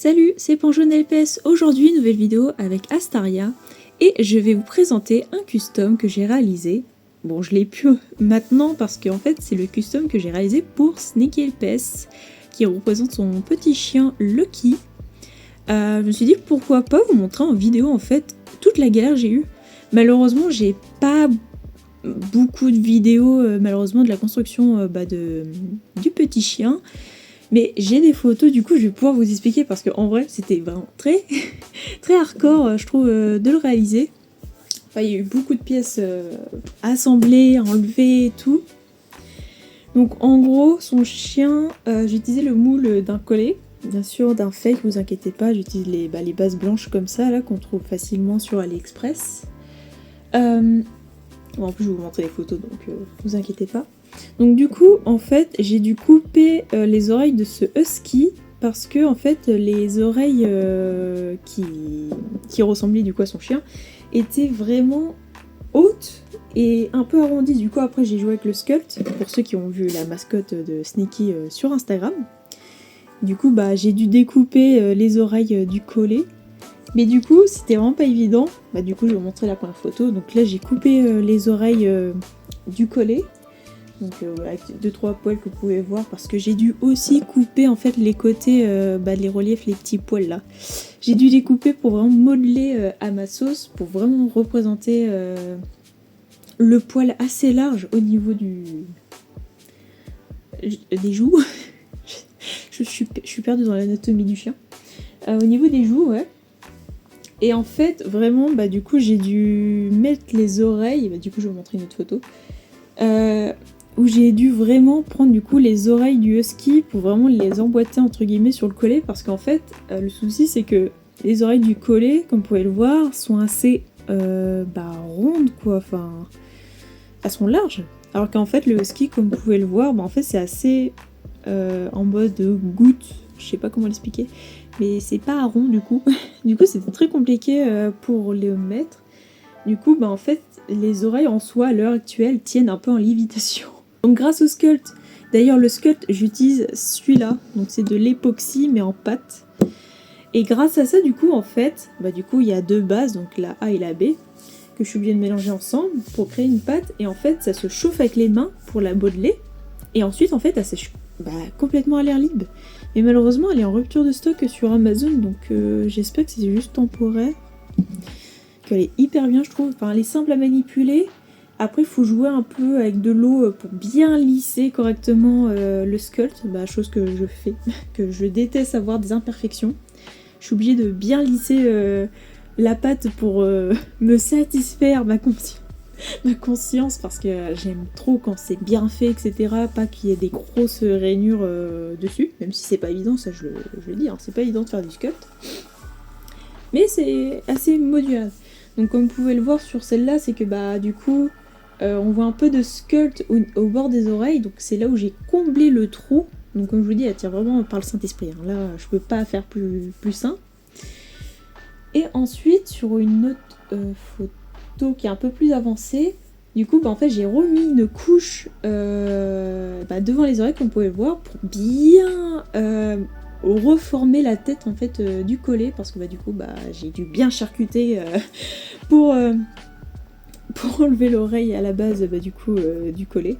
Salut, c'est Panjaune LPS. Aujourd'hui, nouvelle vidéo avec Astaria et je vais vous présenter un custom que j'ai réalisé. Bon, je l'ai plus maintenant parce qu'en fait, c'est le custom que j'ai réalisé pour Sneaky LPS qui représente son petit chien Lucky. Je me suis dit pourquoi pas vous montrer en vidéo en fait toute la galère que j'ai eue. Malheureusement, j'ai pas beaucoup de vidéos malheureusement de la construction du petit chien. Mais j'ai des photos, du coup je vais pouvoir vous expliquer parce qu'en vrai c'était vraiment très hardcore je trouve de le réaliser. Enfin, il y a eu beaucoup de pièces assemblées, enlevées et tout. Donc en gros son chien, j'ai utilisé le moule d'un collet, bien sûr d'un fake, vous inquiétez pas, j'utilise les bases blanches comme ça là qu'on trouve facilement sur AliExpress. Bon, en plus je vais vous montrer les photos donc vous inquiétez pas. Donc du coup en fait j'ai dû couper les oreilles de ce husky parce que en fait les oreilles qui ressemblaient du coup à son chien étaient vraiment hautes et un peu arrondies. Du coup après j'ai joué avec le sculpt pour ceux qui ont vu la mascotte de Sneaky sur Instagram. Du coup j'ai dû découper les oreilles du collet. Mais du coup c'était vraiment pas évident. Du coup je vais vous montrer la première photo. Donc là j'ai coupé les oreilles du collet. Donc avec 2-3 poils que vous pouvez voir parce que j'ai dû aussi couper en fait les côtés, les reliefs, les petits poils là. J'ai dû les couper pour vraiment modeler à ma sauce, pour vraiment représenter le poil assez large au niveau des joues. je suis perdue dans l'anatomie du chien. Au niveau des joues, ouais. Et en fait, vraiment, du coup, j'ai dû mettre les oreilles. Du coup, je vais vous montrer une autre photo. Où j'ai dû vraiment prendre du coup les oreilles du husky pour vraiment les emboîter entre guillemets sur le collet parce qu'en fait le souci c'est que les oreilles du collet comme vous pouvez le voir sont assez rondes quoi, enfin elles sont larges alors qu'en fait le husky comme vous pouvez le voir en fait c'est assez en mode goutte, je sais pas comment l'expliquer mais c'est pas rond du coup du coup c'était très compliqué pour les mettre. Du coup en fait les oreilles en soi à l'heure actuelle tiennent un peu en lévitation. Donc grâce au sculpt, d'ailleurs le sculpt j'utilise celui-là, donc c'est de l'époxy mais en pâte. Et grâce à ça du coup en fait, du coup il y a deux bases, donc la A et la B, que je suis obligée de mélanger ensemble pour créer une pâte. Et en fait ça se chauffe avec les mains pour la modeler. Et ensuite en fait elle sèche complètement à l'air libre. Mais malheureusement elle est en rupture de stock sur Amazon, donc j'espère que c'est juste temporaire. Qu'elle est hyper bien je trouve, enfin elle est simple à manipuler. Après, il faut jouer un peu avec de l'eau pour bien lisser correctement le sculpt, chose que je fais, que je déteste avoir des imperfections. Je suis obligée de bien lisser la pâte pour me satisfaire ma conscience parce que j'aime trop quand c'est bien fait, etc. Pas qu'il y ait des grosses rainures dessus, même si c'est pas évident, ça je le dis, c'est pas évident de faire du sculpt. Mais c'est assez modulable. Donc comme vous pouvez le voir sur celle-là, c'est que du coup... on voit un peu de sculpt au bord des oreilles, donc c'est là où j'ai comblé le trou. Donc comme je vous dis, elle tire vraiment par le Saint-Esprit. Là, je peux pas faire plus sain. Et ensuite, sur une autre photo qui est un peu plus avancée, du coup, en fait, j'ai remis une couche devant les oreilles, comme vous pouvez le voir, pour bien reformer la tête en fait du collet, parce que du coup, j'ai dû bien charcuter pour enlever l'oreille à la base du collet.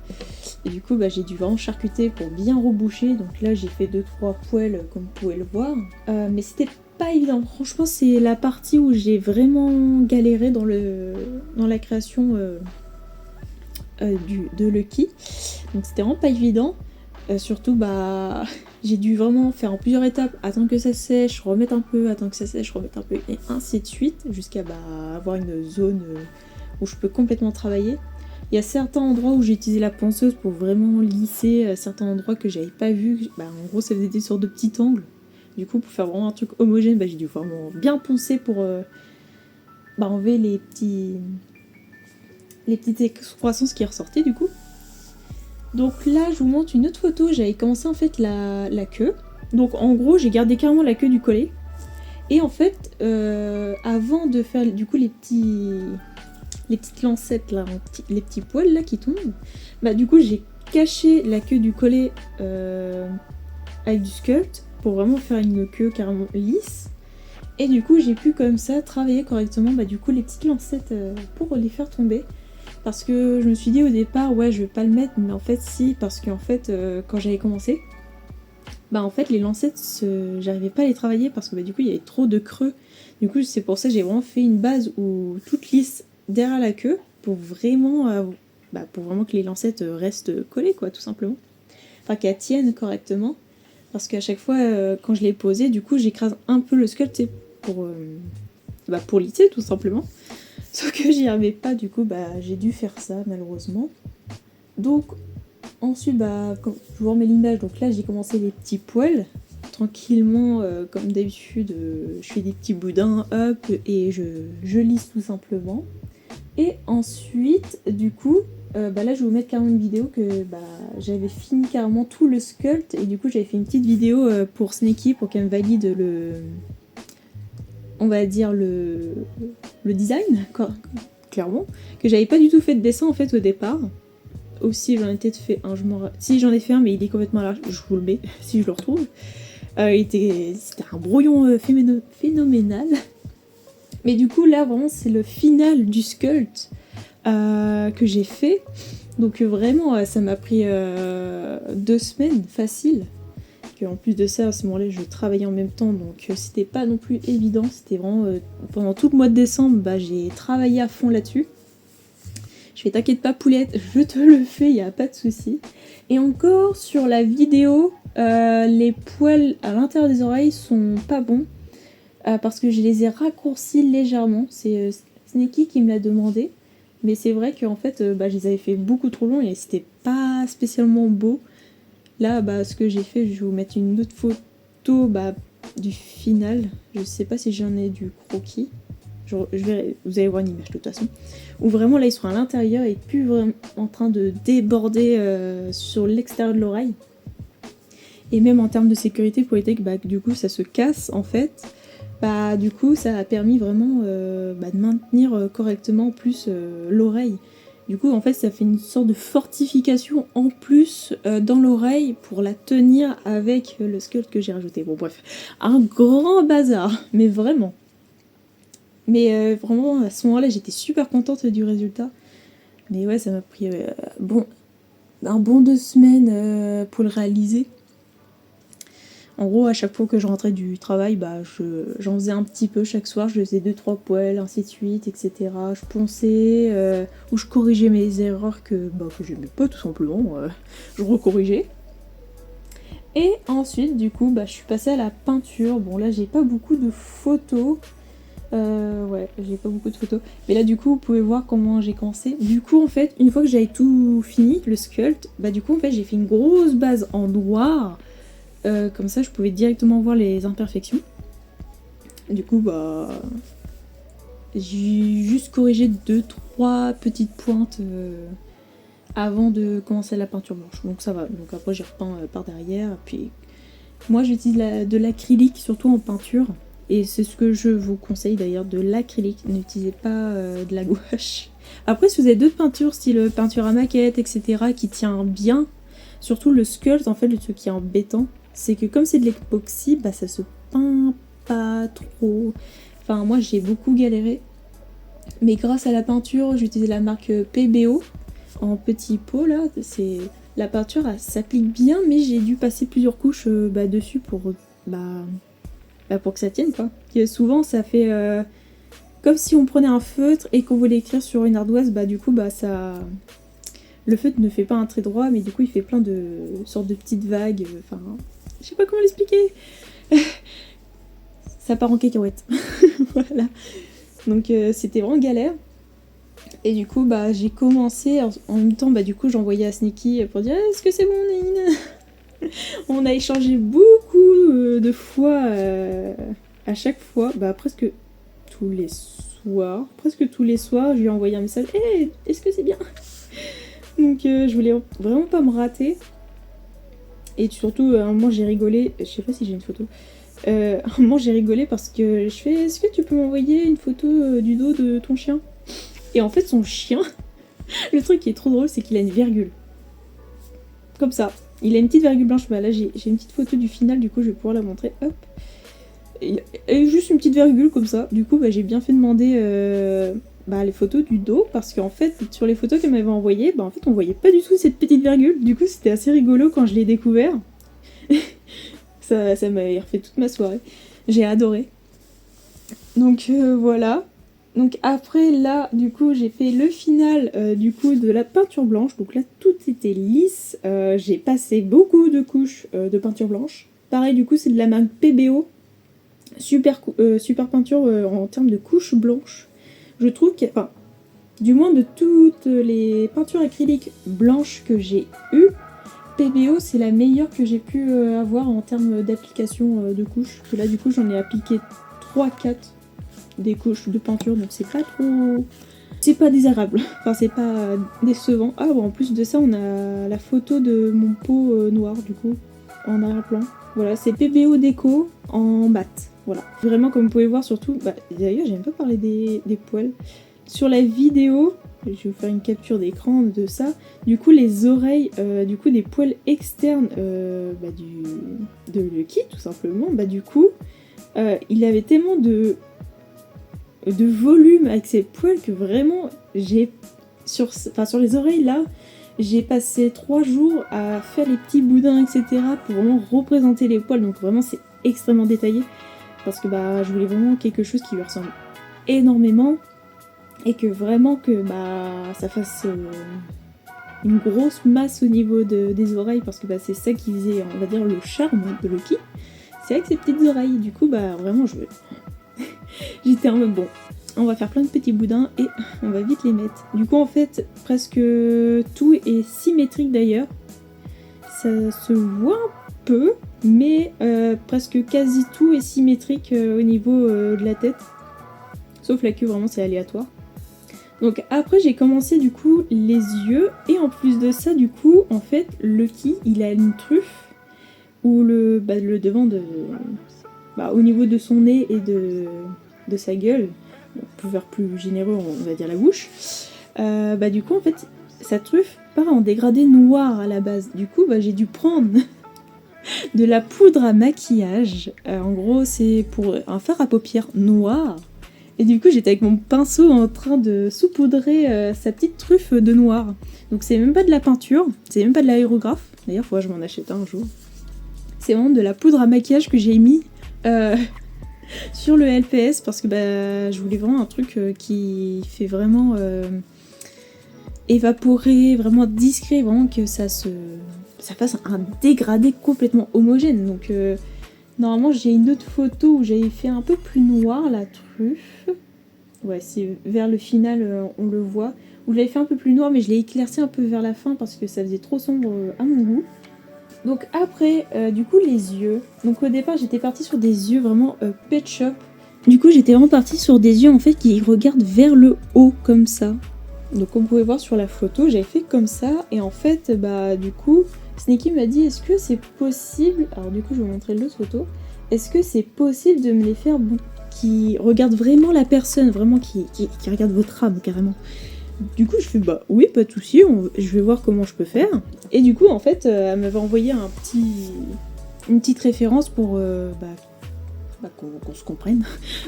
Et du coup j'ai dû vraiment charcuter pour bien reboucher. Donc là j'ai fait 2-3 poils comme vous pouvez le voir. Mais c'était pas évident. Franchement c'est la partie où j'ai vraiment galéré dans la création de Lucky. Donc c'était vraiment pas évident. Surtout j'ai dû vraiment faire en plusieurs étapes, attendre que ça sèche, remettre un peu, attendre que ça sèche, remettre un peu, et ainsi de suite, jusqu'à avoir une zone où je peux complètement travailler. Il y a certains endroits où j'ai utilisé la ponceuse pour vraiment lisser certains endroits que j'avais pas vu. En gros ça faisait des sortes de petits angles. Du coup pour faire vraiment un truc homogène, j'ai dû vraiment bien poncer pour enlever les petites excroissances qui ressortaient du coup. Donc là je vous montre une autre photo, j'avais commencé en fait la queue. Donc en gros j'ai gardé carrément la queue du collet. Et en fait avant de faire du coup les petites lancettes là, les petits poils là qui tombent, du coup j'ai caché la queue du collet avec du sculpt pour vraiment faire une queue carrément lisse. Et du coup j'ai pu comme ça travailler correctement bah, du coup les petites lancettes pour les faire tomber. Parce que je me suis dit au départ ouais je vais pas le mettre, mais en fait si, parce qu'en fait quand j'avais commencé, bah en fait les lancettes j'arrivais pas à les travailler parce que bah, du coup il y avait trop de creux. Du coup c'est pour ça que j'ai vraiment fait une base où toute lisse derrière la queue pour vraiment que les lancettes restent collées quoi tout simplement. Enfin qu'elles tiennent correctement. Parce qu'à chaque fois quand je les posais, du coup j'écrase un peu le skull pour lisser tout simplement. Sauf que j'y arrivais pas, du coup j'ai dû faire ça malheureusement. Donc ensuite quand je vous remets l'image, donc là j'ai commencé les petits poils tranquillement comme d'habitude, je fais des petits boudins hop et je lisse tout simplement. Et ensuite du coup là je vais vous mettre carrément une vidéo que j'avais fini carrément tout le sculpt et du coup j'avais fait une petite vidéo pour Sneki pour qu'elle me valide on va dire le design, clairement, que j'avais pas du tout fait de dessin en fait au départ. Aussi j'en ai peut-être fait un, si j'en ai fait un mais il est complètement large, je vous le mets si je le retrouve. C'était un brouillon phénoménal. Mais du coup là vraiment c'est le final du sculpt que j'ai fait. Donc vraiment ça m'a pris 2 semaines facile. En plus de ça, à ce moment-là, je travaillais en même temps, donc c'était pas non plus évident. C'était vraiment pendant tout le mois de décembre, j'ai travaillé à fond là-dessus. Je fais t'inquiète pas poulette, je te le fais, y a pas de souci. Et encore sur la vidéo, les poils à l'intérieur des oreilles sont pas bons parce que je les ai raccourcis légèrement. C'est Sneki qui me l'a demandé, mais c'est vrai qu'en fait, je les avais fait beaucoup trop longs et c'était pas spécialement beau. Là, ce que j'ai fait, je vais vous mettre une autre photo du final. Je sais pas si j'en ai du croquis. Vous allez voir une image de toute façon. Où vraiment là, ils sont à l'intérieur et plus vraiment en train de déborder sur l'extérieur de l'oreille. Et même en termes de sécurité, pour éviter que du coup ça se casse en fait. Du coup, ça a permis vraiment de maintenir correctement en plus l'oreille. Du coup, en fait, ça fait une sorte de fortification en plus dans l'oreille pour la tenir avec le sculpt que j'ai rajouté. Bon, bref, un grand bazar, mais vraiment. Mais vraiment, à ce moment-là, j'étais super contente du résultat. Mais ouais, ça m'a pris un bon 2 semaines pour le réaliser. En gros, à chaque fois que je rentrais du travail, j'en faisais un petit peu chaque soir. Je faisais 2-3 poils, ainsi de suite, etc. Je ponçais, ou je corrigeais mes erreurs que j'aimais pas tout simplement. Je recorrigeais. Et ensuite, du coup, je suis passée à la peinture. Bon, là, j'ai pas beaucoup de photos. J'ai pas beaucoup de photos. Mais là, du coup, vous pouvez voir comment j'ai commencé. Du coup, en fait, une fois que j'avais tout fini, le sculpt, du coup, en fait, j'ai fait une grosse base en noir. Comme ça je pouvais directement voir les imperfections. Du coup j'ai juste corrigé 2-3 petites pointes avant de commencer la peinture blanche, donc ça va. Donc après j'ai repeint par derrière. Puis moi j'utilise de l'acrylique surtout en peinture, et c'est ce que je vous conseille d'ailleurs, de l'acrylique. N'utilisez pas de la gouache. Après si vous avez d'autres peintures style peinture à maquette etc qui tient bien, surtout le sculpt en fait, le truc qui est embêtant c'est que comme c'est de l'époxy, ça se peint pas trop. Enfin, moi j'ai beaucoup galéré. Mais grâce à la peinture, j'ai utilisé la marque PBO en petit pot là. La peinture, elle s'applique bien, mais j'ai dû passer plusieurs couches dessus pour que ça tienne quoi. Et souvent, ça fait comme si on prenait un feutre et qu'on voulait écrire sur une ardoise. Du coup, ça. Le feutre ne fait pas un trait droit, mais du coup, il fait plein de sortes de petites vagues. Enfin. Je sais pas comment l'expliquer. Ça part en cacahuète. Voilà. Donc c'était vraiment galère. Et du coup j'ai commencé en même temps du coup j'envoyais à Sneki pour dire est-ce que c'est bon Naïne. On a échangé beaucoup de fois à chaque fois, presque tous les soirs. Je lui ai envoyé un message. Hey, est-ce que c'est bien? Donc je voulais vraiment pas me rater. Et surtout, à un moment, j'ai rigolé. Je sais pas si j'ai une photo. À un moment, j'ai rigolé parce que je fais est-ce que tu peux m'envoyer une photo du dos de ton chien? Et en fait, son chien, le truc qui est trop drôle, c'est qu'il a une virgule. Comme ça. Il a une petite virgule blanche, bah là j'ai une petite photo du final, du coup je vais pouvoir la montrer, hop. Et juste une petite virgule comme ça, du coup bah, j'ai bien fait demander les photos du dos, parce qu'en fait sur les photos qu'elle m'avait envoyées, bah en fait on voyait pas du tout cette petite virgule, du coup c'était assez rigolo quand je l'ai découvert. ça m'avait refait toute ma soirée, j'ai adoré. Donc voilà. Donc après là, du coup, j'ai fait le final du coup de la peinture blanche. Donc là, tout était lisse. J'ai passé beaucoup de couches de peinture blanche. Pareil, du coup, c'est de la marque PBO. Super peinture en termes de couches blanches. Je trouve que, enfin, du moins de toutes les peintures acryliques blanches que j'ai eues, PBO c'est la meilleure que j'ai pu avoir en termes d'application de couches. Parce que là, du coup, j'en ai appliqué 3-4 des couches de peinture, donc c'est pas trop... C'est pas désagréable, enfin c'est pas décevant. Ah bon, en plus de ça, on a la photo de mon pot noir, du coup, en arrière-plan. Voilà, c'est PBO déco en mat, voilà. Vraiment, comme vous pouvez voir, surtout... Bah, d'ailleurs, j'ai même pas parlé des poils. Sur la vidéo, je vais vous faire une capture d'écran de ça. Du coup, les oreilles, du coup, des poils externes de Lucky, tout simplement, bah du coup, il avait tellement de volume avec ses poils que vraiment sur les oreilles là j'ai passé 3 jours à faire les petits boudins etc pour vraiment représenter les poils, donc vraiment c'est extrêmement détaillé parce que bah je voulais vraiment quelque chose qui lui ressemble énormément et que vraiment que bah ça fasse une grosse masse au niveau des oreilles, parce que bah, c'est ça qui faisait on va dire le charme de Lucky, c'est avec ses petites oreilles. Du coup bah vraiment j'étais en mode bon, on va faire plein de petits boudins et on va vite les mettre. Du coup en fait presque tout est symétrique d'ailleurs. Ça se voit un peu, mais presque quasi tout est symétrique au niveau de la tête. Sauf la queue, vraiment c'est aléatoire. Donc après j'ai commencé du coup les yeux, et en plus de ça du coup en fait Lucky il a une truffe où le devant au niveau de son nez et de sa gueule, pour faire plus généreux on va dire la bouche, du coup en fait sa truffe part en dégradé noir à la base. Du coup j'ai dû prendre de la poudre à maquillage, en gros c'est pour un fard à paupières noir, et du coup j'étais avec mon pinceau en train de saupoudrer sa petite truffe de noir. Donc c'est même pas de la peinture, c'est même pas de l'aérographe, d'ailleurs faudrait que je m'en achète un jour. C'est vraiment de la poudre à maquillage que j'ai mis sur le LPS, parce que je voulais vraiment un truc qui fait vraiment évaporer, vraiment discret, vraiment que ça fasse un dégradé complètement homogène. Donc normalement j'ai une autre photo où j'avais fait un peu plus noir la truffe. Ouais, c'est vers le final on le voit. Où j'avais fait un peu plus noir, mais je l'ai éclairci un peu vers la fin parce que ça faisait trop sombre à mon goût. Donc après, du coup les yeux. Donc au départ j'étais partie sur des yeux vraiment pet shop. Du coup j'étais vraiment partie sur des yeux en fait qui regardent vers le haut comme ça. Donc comme vous pouvez voir sur la photo, j'avais fait comme ça, et en fait du coup Sneaky m'a dit est-ce que c'est possible, alors du coup je vais vous montrer l'autre photo, est-ce que c'est possible de me les faire qui regardent vraiment la personne, vraiment qui regarde votre âme carrément. Du coup je fais oui pas de soucis, je vais voir comment je peux faire. Et du coup en fait elle m'avait envoyé une petite référence pour qu'on se comprenne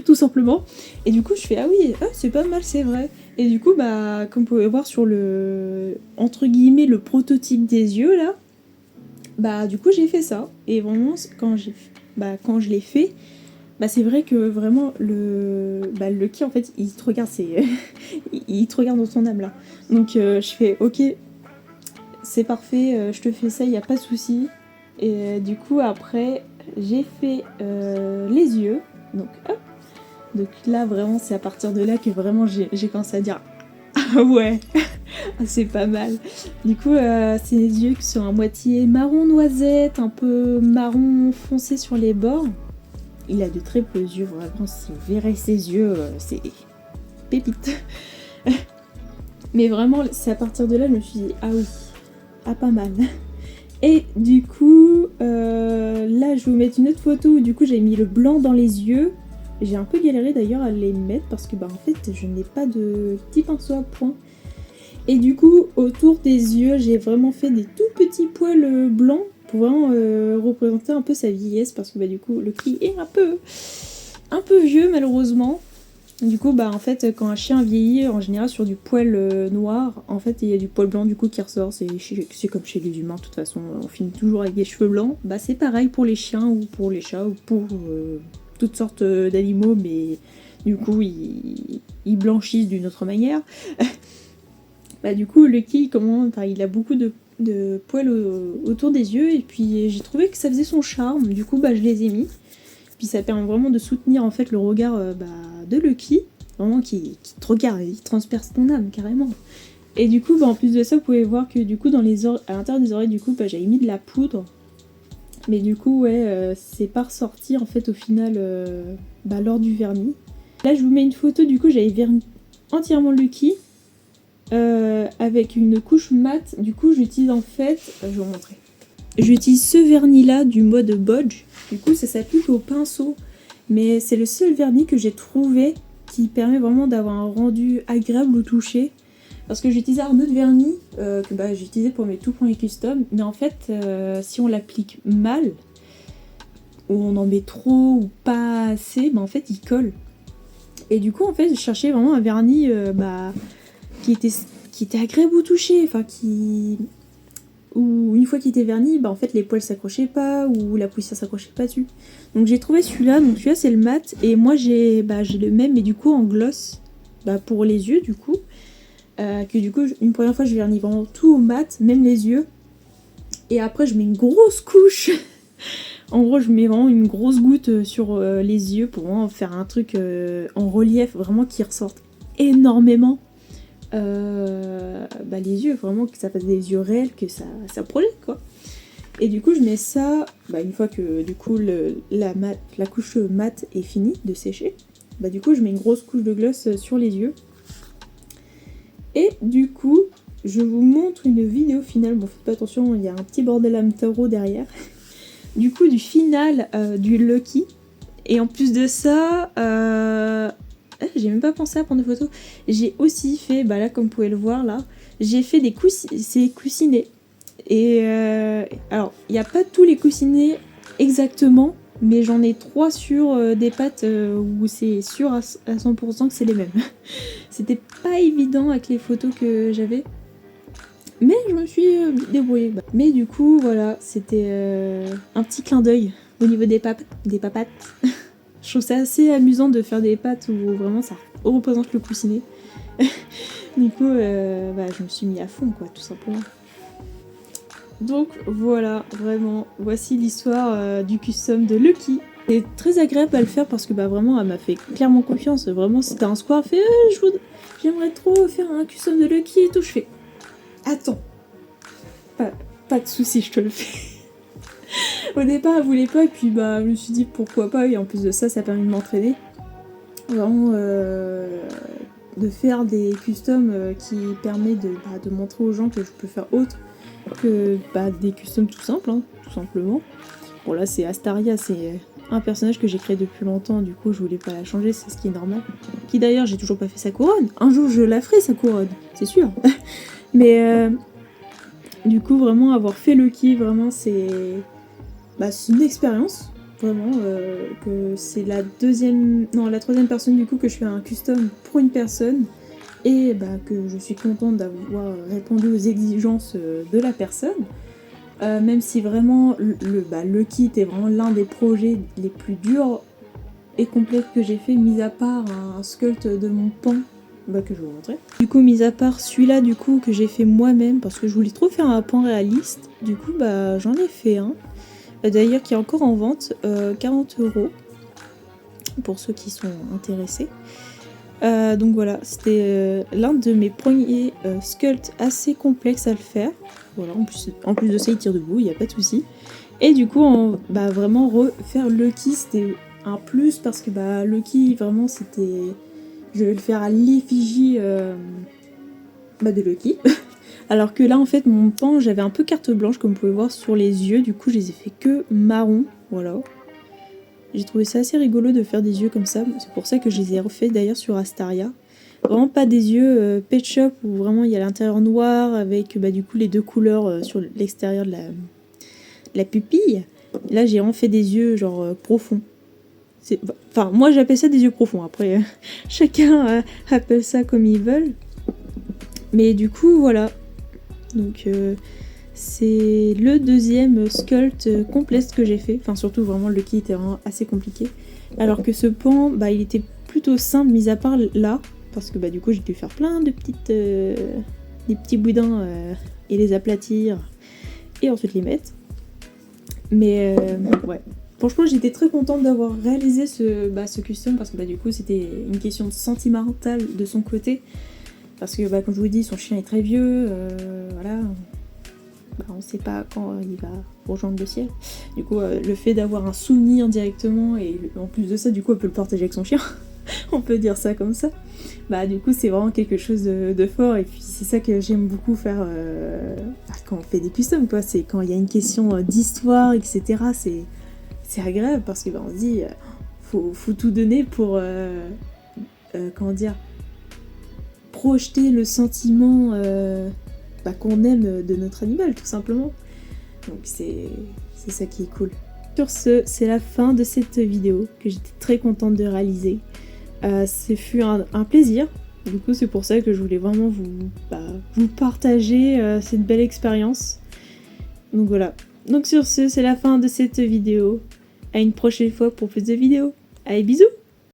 tout simplement. Et du coup je fais ah oui c'est pas mal, c'est vrai. Et du coup comme vous pouvez voir sur le entre guillemets le prototype des yeux là, du coup j'ai fait ça, et vraiment quand je l'ai fait, c'est vrai que vraiment le Lucky en fait il te regarde, il te regarde dans son âme là. Donc je fais ok c'est parfait, je te fais ça, il n'y a pas de souci. Et du coup après j'ai fait les yeux, donc hop. Donc là vraiment c'est à partir de là que vraiment j'ai commencé à dire ah ouais c'est pas mal. Du coup c'est les yeux qui sont à moitié marron noisette, un peu marron foncé sur les bords. Il a de très beaux yeux, vraiment si vous verrez ses yeux c'est pépite. Mais vraiment c'est à partir de là je me suis dit ah oui, ah pas mal. Et du coup là je vais vous mettre une autre photo où du coup j'ai mis le blanc dans les yeux. J'ai un peu galéré d'ailleurs à les mettre parce que en fait je n'ai pas de petit pinceau à point. Et du coup, autour des yeux, j'ai vraiment fait des tout petits poils blancs pour vraiment représenter un peu sa vieillesse, parce que bah, du coup, Lucky est un peu vieux malheureusement. Du coup, bah en fait, quand un chien vieillit, en général sur du poil noir, en fait, il y a du poil blanc du coup qui ressort. C'est comme chez les humains, de toute façon, on finit toujours avec des cheveux blancs. Bah c'est pareil pour les chiens ou pour les chats ou pour toutes sortes d'animaux, mais du coup, ils blanchissent d'une autre manière. Bah du coup, Lucky, il a beaucoup de poils autour des yeux, et puis j'ai trouvé que ça faisait son charme. Du coup, bah je les ai mis. Puis ça permet vraiment de soutenir en fait le regard de Lucky, vraiment qui te regarde, il transperce ton âme carrément. Et du coup, bah, en plus de ça, vous pouvez voir que du coup, à l'intérieur des oreilles, du coup, bah, j'avais mis de la poudre. Mais du coup, ouais, c'est pas ressorti en fait au final lors du vernis. Là, je vous mets une photo, du coup, j'avais verni entièrement Lucky avec une couche mate. Du coup, j'utilise en fait, je vais vous montrer. J'utilise ce vernis là du mode Bodge. Du coup, ça s'applique au pinceau. Mais c'est le seul vernis que j'ai trouvé qui permet vraiment d'avoir un rendu agréable au toucher. Parce que j'utilisais un autre vernis que j'utilisais pour mes tout premiers custom. Mais en fait, si on l'applique mal, ou on en met trop ou pas assez, en fait, il colle. Et du coup, en fait, je cherchais vraiment un vernis qui était agréable au toucher. Enfin, où une fois qu'il était verni, en fait les poils s'accrochaient pas ou la poussière s'accrochait pas dessus. Donc j'ai trouvé celui-là, donc celui-là c'est le mat, et moi j'ai le même mais du coup en gloss pour les yeux du coup. Que du coup une première fois je vernis vraiment tout au mat, même les yeux. Et après je mets une grosse couche. En gros je mets vraiment une grosse goutte sur les yeux pour vraiment faire un truc en relief vraiment qui ressorte énormément. Les yeux, vraiment que ça fasse des yeux réels, que ça projette quoi. Et du coup je mets ça, une fois que du coup la couche mat est finie de sécher, du coup je mets une grosse couche de gloss sur les yeux. Et du coup je vous montre une vidéo finale, bon faites pas attention, il y a un petit bordel à tarot derrière. Du coup du final du Lucky. Et en plus de ça, j'ai même pas pensé à prendre des photos. J'ai aussi fait, là comme vous pouvez le voir là, j'ai fait ces coussinets. Et alors, il n'y a pas tous les coussinets exactement, mais j'en ai 3 sur des pattes où c'est sûr à 100% que c'est les mêmes. C'était pas évident avec les photos que j'avais. Mais je me suis débrouillée. Mais du coup, voilà, c'était un petit clin d'œil au niveau des papates. Je trouve ça assez amusant de faire des pattes où vraiment ça représente le coussinet. Du coup, je me suis mis à fond, quoi, tout simplement. Donc voilà, vraiment, voici l'histoire du custom de Lucky. C'est très agréable à le faire parce que vraiment, elle m'a fait clairement confiance. Vraiment, c'était un square, elle fait j'aimerais trop faire un custom de Lucky et tout. Je fais attends, pas de soucis, je te le fais. Au départ, elle voulait pas, et puis je me suis dit pourquoi pas, et en plus de ça, ça a permis de m'entraîner. Vraiment, de faire des customs qui permet de montrer aux gens que je peux faire autre que des customs tout simples, hein, tout simplement. Bon, là, c'est Astaria, c'est un personnage que j'ai créé depuis longtemps, du coup, je voulais pas la changer, c'est ce qui est normal. Qui d'ailleurs, j'ai toujours pas fait sa couronne. Un jour, je la ferai, sa couronne, c'est sûr. Mais du coup, vraiment, avoir fait Lucky, vraiment, c'est une expérience, vraiment, que c'est la troisième personne du coup que je fais un custom pour une personne, et que je suis contente d'avoir répondu aux exigences de la personne, même si vraiment le kit est vraiment l'un des projets les plus durs et complets que j'ai fait, mis à part un sculpt de mon pan que je vais vous montrer. Du coup, mis à part celui-là du coup que j'ai fait moi-même parce que je voulais trop faire un pan réaliste, du coup j'en ai fait un. D'ailleurs qui est encore en vente, 40 € pour ceux qui sont intéressés. Donc voilà, c'était l'un de mes premiers sculpts assez complexes à le faire. Voilà, en plus de ça il tire debout, il n'y a pas de souci. Et du coup, vraiment refaire Lucky c'était un plus parce que Lucky vraiment c'était... Je vais le faire à l'effigie de Lucky. Alors que là, en fait, mon pan, j'avais un peu carte blanche, comme vous pouvez voir sur les yeux. Du coup, je les ai fait que marron. Voilà. J'ai trouvé ça assez rigolo de faire des yeux comme ça. C'est pour ça que je les ai refaits d'ailleurs sur Astaria. Vraiment pas des yeux Pet Shop où vraiment il y a l'intérieur noir avec du coup les deux couleurs sur l'extérieur de la pupille. Là j'ai vraiment fait des yeux genre profonds. Enfin moi j'appelle ça des yeux profonds, après chacun appelle ça comme ils veulent. Mais du coup voilà. Donc c'est le deuxième sculpt complexe que j'ai fait. Enfin surtout vraiment le kit était vraiment assez compliqué. Alors que ce pan, il était plutôt simple, mis à part là. Parce que du coup j'ai dû faire plein de des petits boudins et les aplatir. Et ensuite les mettre. Mais ouais. Franchement j'étais très contente d'avoir réalisé ce custom. Parce que du coup c'était une question sentimentale de son côté. Parce que comme je vous dis, son chien est très vieux. Voilà. On sait pas quand il va rejoindre le ciel. Du coup, le fait d'avoir un souvenir directement, et en plus de ça, du coup, elle peut le partager avec son chien. On peut dire ça comme ça. Du coup, c'est vraiment quelque chose de fort. Et puis, c'est ça que j'aime beaucoup faire quand on fait des customs, quoi. C'est quand il y a une question d'histoire, etc. C'est agréable parce que on se dit, faut tout donner pour, comment dire, projeter le sentiment qu'on aime de notre animal, tout simplement. Donc c'est ça qui est cool. Sur ce, c'est la fin de cette vidéo que j'étais très contente de réaliser. Ce fut un plaisir. Du coup, c'est pour ça que je voulais vraiment vous partager cette belle expérience. Donc voilà. Donc sur ce, c'est la fin de cette vidéo. À une prochaine fois pour plus de vidéos. Allez, bisous!